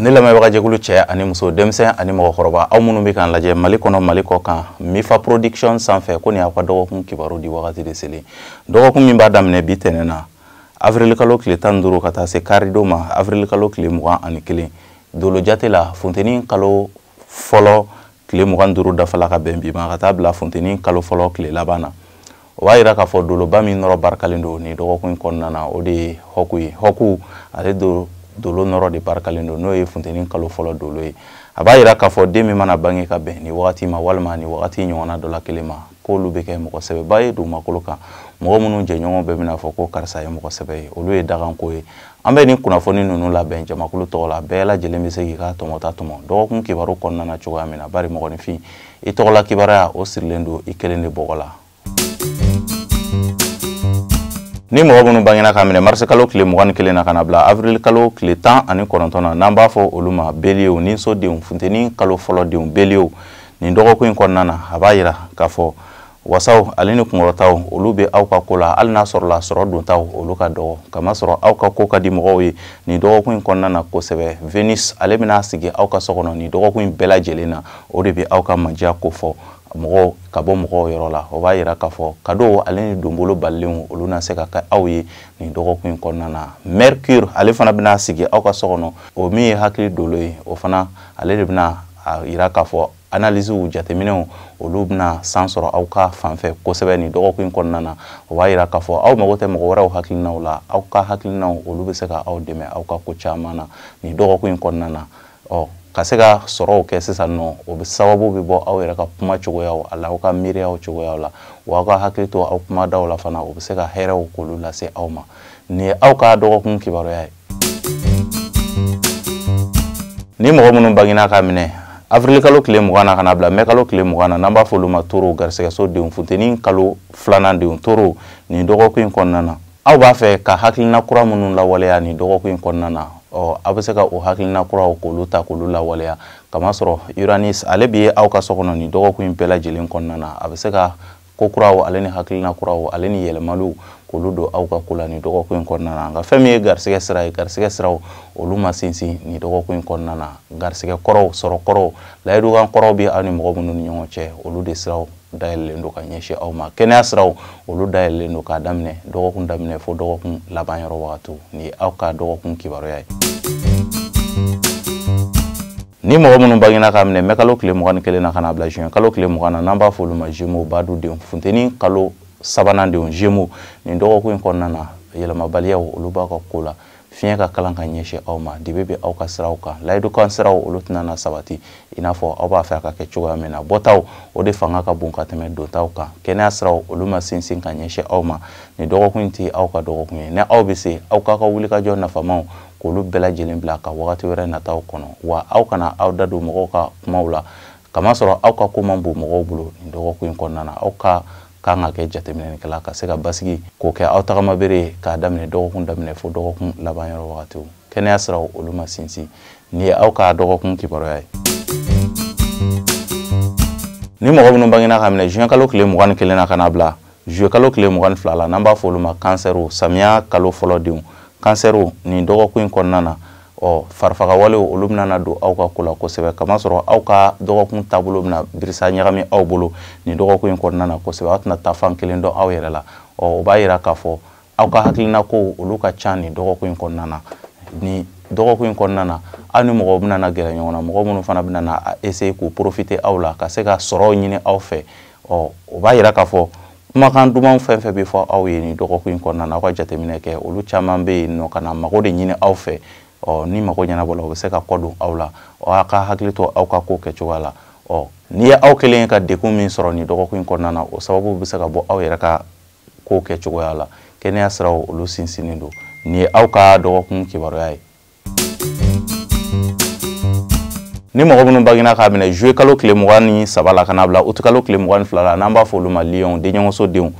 ne lamɛnbaga jɛkulu cɛ ani muso denmisɛn ani mɔgɔkɔrɔba aw minnu bɛ k'an lajɛ Mali kɔnɔ Mali kɔ kan Mifa Production sanfɛ ko nin y'aw ka dɔgɔkun kibaru di wagati de selen dɔgɔkun min b'a daminɛ bi tɛnɛn na avril kalo tile 15 ka taa se karido ma avril kalo tile 21 dolo jate la funteni kalo fɔlɔ tile 25 dafala ka bɛn bi ma ka taa bila funteni kalo fɔlɔ tile laban na o b'a yira k'a fɔ doloba min nɔrɔ barikalen don ni dɔgɔkun kɔnɔna na o de ye hɔku ye hɔku ale dolo nɔrɔ de barikalen don n'o ye funteni kalo fɔlɔ dolo ye a b'a yira k'a fɔ den min mana bange ka bɛn ni wagati ma walima ni wagati ɲɔgɔnna dɔ la kelen ma k'olu bɛ kɛ mɔgɔ sɛbɛba ye dugumakolo kan mɔgɔ minnu jɛɲɔgɔn bɛɛ bɛna fɔ ko karisa ye mɔgɔ sɛbɛ ye olu ye daganko ye an bɛ nin kunnafoni ninnu labɛn jamakulu tɔgɔ la bɛɛ lajɛlen bɛ se k'i ka tɔmɔta tɔmɔ dɔgɔkun kibaru kɔnɔna na cogoya min na bari mɔgɔninfin i tɔgɔla kibaruya o sirilen don i kelen de bɔgɔ la ni mɔgɔ minnu bangena ka minɛ mars kalo tile 21 na ka na bila avril kalo tile 19 na n'an b'a fɔ olu ma beliyew ni sodenw funteni kalo fɔlɔ denw beliyew nin dɔgɔkun in kɔnɔna na a b'a yira k'a fɔ wasaw ale ni kunkɔrɔtaw olu bɛ aw ka ko la hali n'a sɔrɔla sɔrɔ dontaw olu ka dɔgɔ kamasɔrɔ aw ka ko ka di mɔgɔw ye nin dɔgɔkun in kɔnɔna na kosɛbɛ Venus ale bɛna sigi aw ka so kɔnɔ nin dɔgɔkun in bɛɛ lajɛlen na o de bɛ aw ka mandiya ko fɔ mɔgɔw ka bɔ mɔgɔw yɔrɔ la o b'a yira k'a fɔ cadeau ale ni donbolo balilenw olu na se ka kɛ aw ye nin dɔgɔkun in kɔnɔna na Mercure ale fana bɛna sigi aw ka so kɔnɔ o min ye hakili dolo ye o fana ale de bɛna a yira k'a fɔ analysew jateminɛw olu bɛna san sɔrɔ aw ka fanfɛ kosɛbɛ nin dɔgɔkun in kɔnɔna na o b'a yira k'a fɔ aw mago tɛ mɔgɔ wɛrɛw hakilinaw la aw ka hakilinaw olu bɛ se ka aw dɛmɛ aw ka ko caman na nin dɔgɔkun in kɔnɔna na ka se ka sɔrɔw kɛ sisan nɔ o bɛ sababu bɛ bɔ aw yɛrɛ ka kuma cogoyaw a la aw ka miiriyaw cogoyaw la wa aw ka hakili to aw kumadaw la fana o bɛ se ka hɛrɛw k'olu lase aw ma nin ye aw ka dɔgɔkun kibaruya ye ni mɔgɔ minnu bangena ka minɛ avril kalo tile 20 na ka na bila mai kalo tile 20 na n'an b'a fɔ olu ma toro garisɛgɛso denw funteni kalo 2nan denw toro nin dɔgɔkun in kɔnɔna na aw b'a fɛ ka hakilina kura minnu lawaleya nin dɔgɔkun in kɔnɔna na aw bɛ se ka o hakilina kuraw k'olu ta k'olu lawaleya kamasɔrɔ Uranus ale bɛ ye aw ka so kɔnɔ nin dɔgɔkun in bɛɛ lajɛlen kɔnɔna na a bɛ se ka ko kuraw ale ni hakilina kuraw ale ni yɛlɛmaliw k'olu don aw ka ko la nin dɔgɔkun in kɔnɔna na nka fɛn min ye garisɛgɛ sira ye garisɛgɛ siraw olu ma sinsin nin dɔgɔkun in kɔnɔna na garisɛgɛ kɔrɔw sɔrɔ kɔrɔw layidukan kɔrɔw bɛ aw ni mɔgɔ minnu ni ɲɔgɔn cɛ olu de siraw dayɛlɛlen don ka ɲɛsin aw ma kɛnɛya siraw olu dayɛlɛlen don k'a daminɛ dɔgɔkun daminɛ fo dɔgɔkun laban yɔrɔ wagati nin ye aw ka dɔgɔkun kibaruya ye ni mɔgɔ minnu bangena ka minɛ mai kalo tile 21 na ka na bila juin kalo tile 20 na n'an b'a fɔ olu ma Gémeaux badu denw funteni kalo 3nan denw Gémeaux nin dɔgɔkun in kɔnɔna na yɛlɛmabaliyaw olu b'a ka ko la fiɲɛ ka kalan ka ɲɛsin aw ma dibe bɛ aw ka siraw kan layidukan siraw olu tɛna na sabati i n'a fɔ aw b'a fɛ a ka kɛ cogoya min na bɔtaw o de fanga ka bon ka tɛmɛ dontaw kan kɛnɛya siraw olu ma sinsin ka ɲɛsin aw ma nin dɔgɔkun in tɛ aw ka dɔgɔkun ye ni aw bɛ se aw k'a ka wulikajɔ nafamaw k'olu bɛɛ lajɛlen bila ka wagati wɛrɛ nataw kɔnɔ wa aw kana aw da don mɔgɔw ka kumaw la kamasɔrɔ aw ka ko man bon mɔgɔw bolo nin dɔgɔkun in kɔnɔna na aw ka kan ka kɛ jateminɛlikɛla ka se ka basigi k'o kɛ aw tagamabere k'a daminɛ dɔgɔkun daminɛ fo dɔgɔkun laban yɔrɔ wagatiw kɛnɛya siraw olu ma sinsin nin ye aw ka dɔgɔkun kibaruya ye ni mɔgɔ minnu bangena ka minɛ juin kalo tile 21 na ka na bila juillet kalo tile 22 la n'an b'a fɔ olu ma kansɛriw samiya kalo fɔlɔ denw kansɛriw nin dɔgɔkun in kɔnɔna na farifagawalew olu bɛna don aw ka ko la kosɛbɛ kamasɔrɔ aw ka dɔgɔkun taabolo bɛna birisa ɲagami aw bolo nin dɔgɔkun in kɔnɔna na kosɛbɛ aw tɛna taa fan kelen dɔn aw yɛrɛ la o b'a yira k'a fɔ aw ka hakilina ko olu ka ca nin dɔgɔkun in kɔnɔna na ni dɔgɔkun in kɔnɔna na aw ni mɔgɔw bɛna gɛrɛ ɲɔgɔn na mɔgɔ minnu fana bɛna essayer k'u profiter aw la ka se ka sɔrɔw ɲini aw fɛ o b'a yira k'a fɔ kumakan dumanw fɛn fɛn bɛ fɔ aw ye nin dɔgɔkun in kɔnɔna na aw ka jateminɛ kɛ olu caman bɛ yen nɔ ka na mago de ɲini aw fɛ ni mago ɲɛnabɔ la o bɛ se ka kɔ don aw la aw ka hakili to aw ka ko kɛcogoya la n'i ye aw kelen ka dekun min sɔrɔ nin dɔgɔkun in kɔnɔna na o sababu bɛ se ka bɔ aw yɛrɛ ka ko kɛcogoya la kɛnɛya siraw olu sinsinnen don nin ye aw ka dɔgɔkun kibaruya ye ni mɔgɔ minnu bangena ka minɛ juillet kalo tile 23 la ka na bila août kalo tile 22 la n'an b'a fɔ olu ma Lion denɲɔgɔnso denw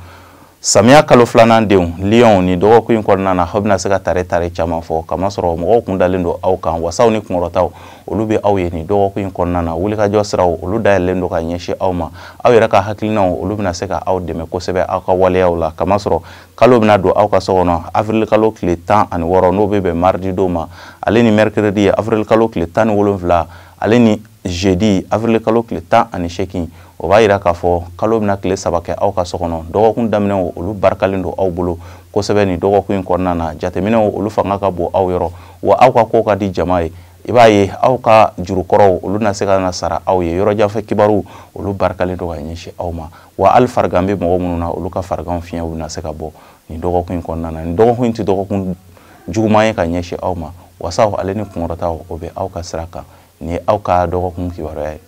Samiya kalo filanan denw Lion ni dɔgɔkun in kɔnɔna na aw bɛna se ka tare caman fɔ kamasɔrɔ mɔgɔw kun dalen don aw kan wasaw ni kunkɔrɔtaw olu bɛ aw ye ni dɔgɔkun in kɔnɔna na wulikajɔ siraw olu dayɛlɛlen don ka ɲɛsin aw ma aw yɛrɛ ka hakilinaw olu bɛna se ka aw dɛmɛ kosɛbɛ aw ka waleyaw la kamasɔrɔ kalo bɛna don aw ka so kɔnɔ avril kalo tile 16 n'o bɛ bɛn mardi don ma ale ni mercredi avril kalo tile 17 ale ni jeudi avril kalo tile 18 o b'a yira k'a fɔ kalo bɛna tile 3 kɛ aw ka so kɔnɔ dɔgɔkun daminɛw olu barikalen don aw bolo kosɛbɛ ni dɔgɔkun in kɔnɔna na jateminɛw olu fanga ka bon aw yɔrɔ wa aw ka ko ka di jama ye i b'a ye aw ka jurukɔrɔw olu na se ka na sara aw ye yɔrɔ janfɛ kibaru olu barikalen don ka ɲɛsin aw ma wa hali farigan bɛ mɔgɔ minnu na olu ka fariganw fiɲɛw na se ka bɔ ni dɔgɔkun in kɔnɔna na ni dɔgɔkun in tɛ dɔgɔkun juguman ye ka ɲɛsin aw ma wasaw ale ni kunkɔrɔtaw o bɛ aw ka sira kan ni aw ka dɔgɔkun kibaruya ye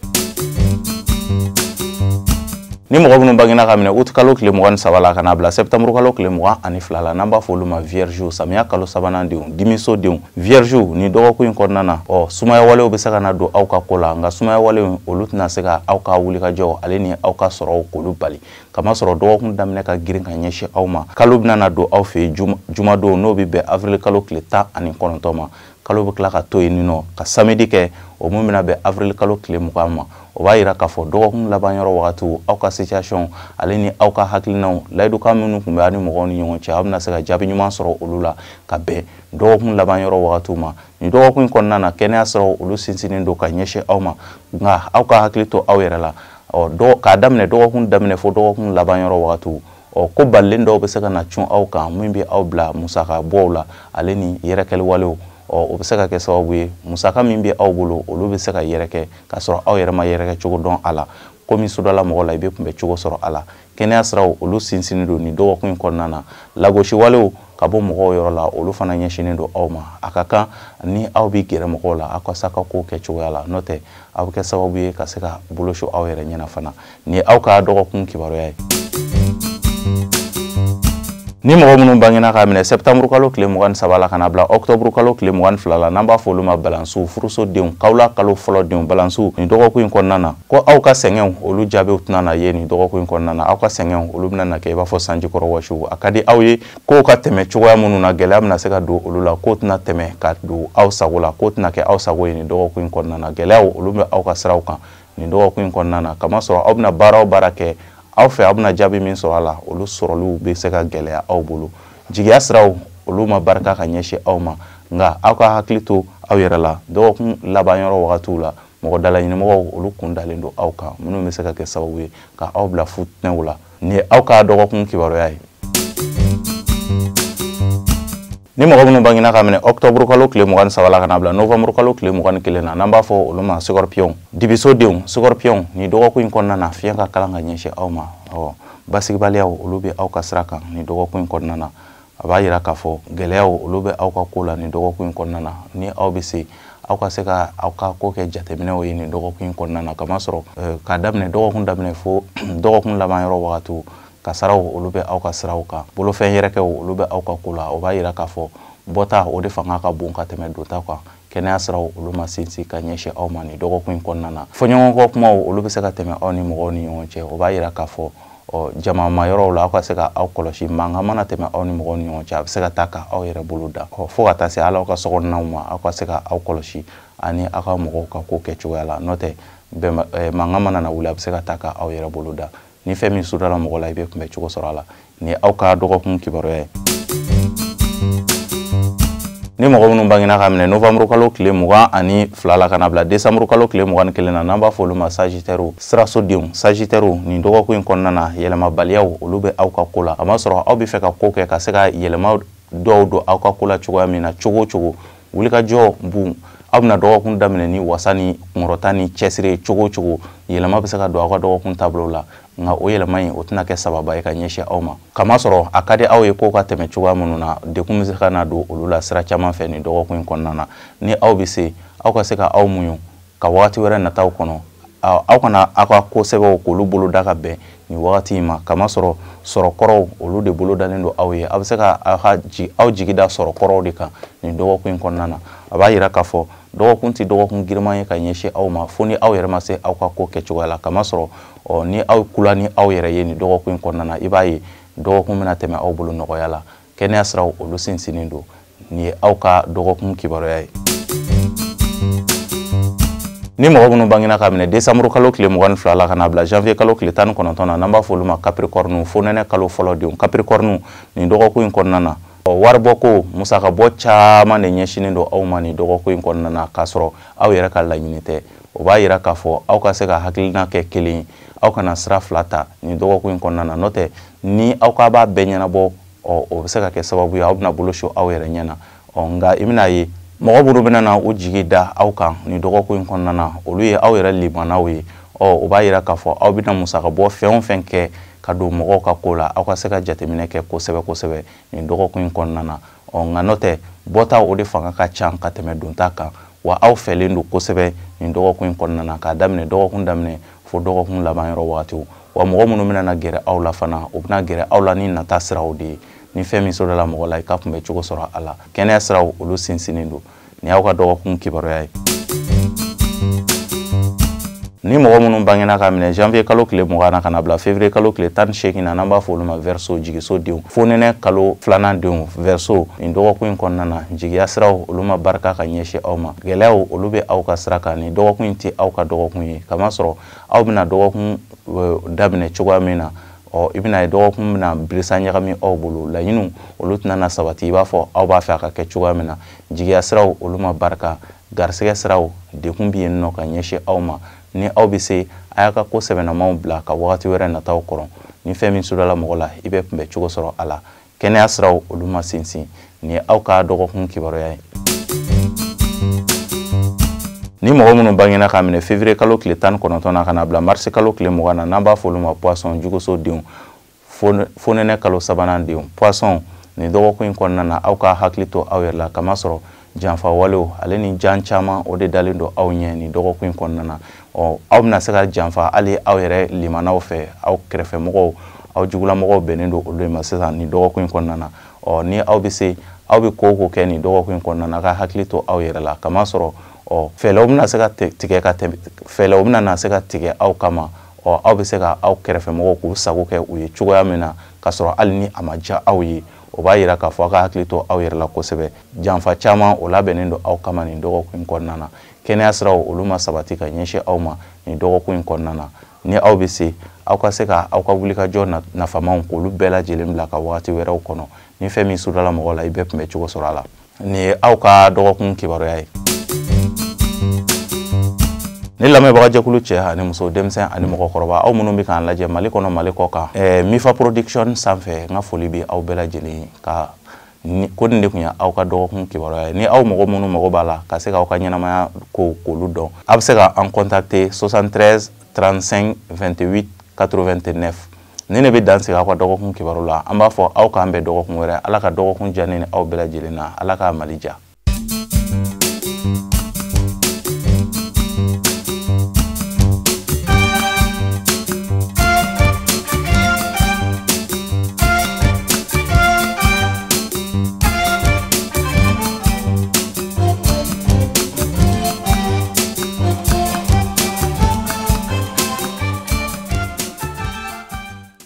ni mɔgɔ minnu bangena ka minɛ août kalo tile 23 la kana bila septembre kalo tile 22 la n'an b'a fɔ olu ma vierge samiya kalo sabanan denw dimiso denw vierge ni dɔgɔkun in kɔnɔna na sumaya walew bɛ se ka na don aw ka ko la nka sumaya walew olu tɛna se ka aw ka wulikajɔw ale ni aw ka sɔrɔw k'olu bali kamasɔrɔ dɔgɔkun daminɛ ka girin ka ɲɛsin aw ma kalo bɛna na don aw fɛ jumadon n'o bɛ bɛn avril kalo tile 19 ma kalo bɛ tila ka to yen nɔ ka samedi kɛ o mun bɛna bɛn avril kalo tile 20 ma o b'a yira k'a fɔ dɔgɔkun laban yɔrɔ wagatiw aw ka situation ale ni aw ka hakilinaw layidukan minnu tun bɛ ani mɔgɔw ni ɲɔgɔn cɛ aw bɛna se ka jaabi ɲuman sɔrɔ olu la ka bɛn dɔgɔkun laban yɔrɔ wagatiw ma ni dɔgɔkun in kɔnɔna na kɛnɛya siraw olu sinsinnen don ka ɲɛsin aw ma nka aw ka hakili to aw yɛrɛ la k'a daminɛ dɔgɔkun daminɛ fo dɔgɔkun laban yɔrɔ wagatiw ko balilen dɔw bɛ se ka na cun aw kan min bɛ aw bila musaka bɔw la ale ni yɛrɛkɛli walew o bɛ se ka kɛ sababu ye musaka min bɛ aw bolo olu bɛ se ka yɛrɛkɛ k'a sɔrɔ aw yɛrɛ ma yɛrɛkɛ cogo dɔn a la komi sodala mɔgɔ la i bɛ kunbɛ cogo sɔrɔ a la kɛnɛya siraw olu sinsinnen don ni dɔgɔkun in kɔnɔna na lagosi walew ka bɔ mɔgɔw yɔrɔ la olu fana ɲɛsinnen don aw ma a ka kan ni aw bɛ gɛrɛ mɔgɔw la aw ka se ka ko kɛ cogoya la n'o tɛ aw bɛ kɛ sababu ye ka se ka bolosɔ aw yɛrɛ ɲɛna fana ni aw ka dɔgɔkun kibaruya ye ni mɔgɔ minnu bangena ka minɛ septembre kalo tile 23 la kana bila octobre kalo tile 22 la n'an b'a fɔ olu ma balansiw furusodenw kawla kalo fɔlɔ denw balansiw ni dɔgɔkun in kɔnɔna na ko aw ka sɛgɛnw olu jaabiw tɛna na ye ni dɔgɔkun in kɔnɔna na aw ka sɛgɛnw olu bɛna na kɛ i b'a fɔ sanjikɔrɔ wɔsiw a ka di aw ye kow ka tɛmɛ cogoya minnu na gɛlɛya bɛna se ka don olu la kow tɛna tɛmɛ ka don aw sago la kow tɛna kɛ aw sago ye ni dɔgɔkun in kɔnɔna na gɛlɛyaw olu bɛ aw ka siraw kan ni dɔgɔkun in kɔnɔna na kamasɔrɔ aw bɛna baara o baara kɛ aw fɛ aw bɛna jaabi min sɔrɔ a la olu sɔrɔliw bɛ se ka gɛlɛya aw bolo jigiya siraw olu ma barika ka ɲɛsin aw ma nka aw ka hakili to aw yɛrɛ la dɔgɔkun laban yɔrɔ wagatiw la mɔgɔ dalaɲinimɔgɔw olu kun dalen don aw kan minnu bɛ se ka kɛ sababu ye ka aw bila futinɛw la ni aw ka dɔgɔkun kibaruya ye ni mɔgɔ minnu bangena ka minɛ octobre kalo tile 23 la kana bila novembre kalo tile 21 na n'an b'a fɔ olu ma scorpion dibiso denw scorpion ni dɔgɔkun in kɔnɔna na fiɲɛ ka kalan ka ɲɛsin aw ma basigibaliyaw olu bɛ aw ka sira kan ni dɔgɔkun in kɔnɔna na a b'a yira k'a fɔ gɛlɛyaw olu bɛ aw ka ko la ni dɔgɔkun in kɔnɔna na ni aw bɛ se aw ka se ka aw ka ko kɛ jateminɛw ye ni dɔgɔkun in kɔnɔna na kamasɔrɔ k'a daminɛ dɔgɔkun daminɛ fo dɔgɔkun laban yɔrɔ wagatiw kasaraw olu bɛ aw ka siraw kan bolofɛn yɛrɛkɛw olu bɛ aw ka ko la o b'a yira k'a fɔ bɔta o de fanga ka bon ka tɛmɛ donta kan kɛnɛya siraw olu ma sinsin ka ɲɛsin aw ma ni dɔgɔkun in kɔnɔna na fɔɲɔgɔnkɔ kumaw olu bɛ se ka tɛmɛ aw ni mɔgɔw ni ɲɔgɔn cɛ o b'a yira k'a fɔ jamama yɔrɔw la aw ka se ka aw kɔlɔsi mankan mana tɛmɛ aw ni mɔgɔw ni ɲɔgɔn cɛ a bɛ se ka taa ka aw yɛrɛ bolo da fo ka taa se hali aw ka sokɔnɔnaw ma aw ka se ka aw kɔlɔsi ani aw ka mɔgɔw ka ko kɛ cogoya la n'o tɛ mankan mana na wuli a bɛ se ka taa ka aw yɛrɛ bolo da ni fɛn min sudala mɔgɔ la i bɛ kunbɛ cogo sɔrɔ a la ni aw ka dɔgɔkun kibaruya ye ni mɔgɔ minnu bangena ka minɛ novembre kalo tile 22 la kana bila décembre kalo tile 21 na n'an b'a fɔ olu ma sagittaire sirasodenw sagittaire ni dɔgɔkun in kɔnɔna na yɛlɛmabaliyaw olu bɛ aw ka ko la a ma sɔrɔ aw bɛ fɛ ka ko kɛ ka se ka yɛlɛma dɔw don aw ka ko la cogoya min na cogo o cogo wulikajɔ bun aw bɛna dɔgɔkun daminɛ ni wasa ni kunkɔrɔta ni cɛsiri cogo o cogo yɛlɛma bɛ se ka don aw ka dɔgɔkun taabolo la nka o yɛlɛma in o tɛna kɛ sababa ye ka ɲɛsin aw ma kamasɔrɔ a ka di aw ye kow ka tɛmɛ cogoya minnu na dekun bɛ se ka na don olu la sira caman fɛ ni dɔgɔkun in kɔnɔna na ni aw bɛ se aw ka se ka aw muɲu ka wagati wɛrɛ nataw kɔnɔ aw kana aw ka ko sɛbɛnw k'olu bolo da ka bɛn ni wagati in ma kamasɔrɔ sɔrɔkɔrɔw olu de bolo dalen don aw ye aw bɛ se ka aw jigi da sɔrɔkɔrɔw de kan ni dɔgɔkun in kɔnɔna na a b'a yira k'a fɔ dɔgɔkun tɛ dɔgɔkun giriman ye ka ɲɛsin aw ma fo ni aw yɛrɛ ma se aw ka ko kɛcogoya la kamasɔrɔ ni aw kula ni aw yɛrɛ ye ni dɔgɔkun in kɔnɔna na i b'a ye dɔgɔkun bɛna tɛmɛ aw bolo nɔgɔya la kɛnɛya siraw olu sinsinnen don ni aw ka dɔgɔkun kibaruya ye. Ni mɔgɔ minnu bangena ka minɛ décembre kalo tile 22 la kana bila janvier kalo tile 19 na n'an b'a fɔ olu ma capricorne fonɛnɛ kalo fɔlɔ denw capricorne nin dɔgɔkun in kɔnɔna na waribɔko musaka bɔ caman de ɲɛsinen don aw ma nin dɔgɔkun in kɔnɔna na k'a sɔrɔ aw yɛrɛ ka laɲini tɛ o b'a yira k'a fɔ aw ka se ka hakilina kɛ kelen aw kana sira fila ta nin dɔgɔkun in kɔnɔna na n'o tɛ ni aw ka b'a bɛɛ ɲɛnabɔ o bɛ se ka kɛ sababu ye aw bɛna bolo su aw yɛrɛ ɲɛna nka i bɛna ye mɔgɔ minnu bɛna na u jigi da aw kan nin dɔgɔkun in kɔnɔna na olu ye aw yɛrɛ limanaw ye o b'a yira k'a fɔ aw bɛna musaka bɔ fɛn o fɛn kɛ ka don mɔgɔw ka ko la aw ka se ka jateminɛ kɛ kosɛbɛ kosɛbɛ nin dɔgɔkun in kɔnɔna na nka n'o tɛ bɔta o de fanga ka ca ka tɛmɛ donta kan wa aw fɛlen don kosɛbɛ nin dɔgɔkun in kɔnɔna na k'a daminɛ dɔgɔkun daminɛ fo dɔgɔkun laban yɔrɔ wagatiw wa mɔgɔ minnu bɛna na gɛrɛ aw la fana o bɛna gɛrɛ aw la ni nata siraw de ye ni fɛn min sɔrɔla mɔgɔ la i ka kunbɛ cogo sɔrɔ a la kɛnɛya siraw olu sinsinnen don ni y'aw ka dɔgɔkun kibaruya ye. Ni mɔgɔ minnu bangena ka minɛ janvier kalo tile 20 na kana bila février kalo tile 18 na n'an b'a fɔ olu ma verseau jigiso denw fonɛnɛ kalo 2nan denw verseau nin dɔgɔkun in kɔnɔna na jigiya siraw olu ma barika ka ɲɛsin aw ma gɛlɛyaw olu bɛ aw ka sira kan nin dɔgɔkun in tɛ aw ka dɔgɔkun ye kamasɔrɔ aw bɛna dɔgɔkun daminɛ cogoya min na i bɛna ye dɔgɔkun bɛna bilisa ɲagami aw bolo laɲiniw olu tɛna na sabati i b'a fɔ aw b'a fɛ a ka kɛ cogoya min na jigiya siraw olu ma barika garisɛgɛ siraw dekun bɛ yen nɔ ka ɲɛsin aw ma ni aw bɛ se a y'a ka ko sɛbɛnamaw bila ka wagati wɛrɛ nataw kɔrɔ ni fɛn min sudala mɔgɔ la i bɛ kunbɛ cogo sɔrɔ a la kɛnɛya siraw olu ma sinsin ni aw ka dɔgɔkun kibaruya ye. Ni mɔgɔ minnu bangena ka minɛ février kalo tile 19 na kana bila mars kalo tile 20 na n'an b'a fɔ olu ma poisson juguso denw fonɛnɛ kalo 3nan denw poisson nin dɔgɔkun in kɔnɔna na aw ka hakili to aw yɛrɛ la kamasɔrɔ janfa walew ale ni jan caman o de dalen don aw ɲɛ nin dɔgɔkun in kɔnɔna na aw bɛna se ka janfa hali aw yɛrɛ limanaw fɛ aw kɛrɛfɛmɔgɔw aw jugulamɔgɔw bɛnnen don olu de ma sisan nin dɔgɔkun in kɔnɔna na ni aw bɛ se aw bɛ ko o ko kɛ nin dɔgɔkun in kɔnɔna na ka hakili to aw yɛrɛ la kamasɔrɔ fɛɛrɛw bɛna se ka tigɛ ka tɛmɛ fɛɛrɛw bɛna se ka tigɛ aw kama aw bɛ se ka aw kɛrɛfɛmɔgɔw k'u sago kɛ u ye cogoya min na ka sɔrɔ hali ni a ma diya aw ye o b'a yira k'a fɔ aw ka hakili to aw yɛrɛ la kosɛbɛ janfa caman o labɛnnen don aw kama nin dɔgɔkun in kɔnɔna na kɛnɛya siraw olu ma sabati ka ɲɛsin aw ma nin dɔgɔkun in kɔnɔna na ni aw bɛ se aw ka se ka aw ka wulikajɔ nafamanw k'olu bɛɛ lajɛlen bila ka wagati wɛrɛw kɔnɔ ni fɛn min sudala mɔgɔ la i bɛ kunbɛ cogo sɔrɔ a la nin ye aw ka dɔgɔkun kibaruya ye. Ni lamɛnbaga jɛkulu cɛ ani muso denmisɛn ani mɔgɔkɔrɔba aw minnu bɛ k'an lajɛ Mali kɔnɔ Mali kɔ kan Mifa Production sanfɛ n ka foli bɛ aw bɛɛ lajɛlen ka ko nin de tun ye aw ka dɔgɔkun kibaruya ye ni aw mɔgɔ minnu mago b'a la ka se k'aw ka ɲɛnamaya ko k'olu dɔn a bɛ se ka an contacter 73 35 28 89 ni ne bɛ dan sigi aw ka dɔgɔkun kibaru la an b'a fɔ aw k'an bɛn dɔgɔkun wɛrɛ Ala ka dɔgɔkun diya ne ni aw bɛɛ lajɛlen na Ala ka Mali diya.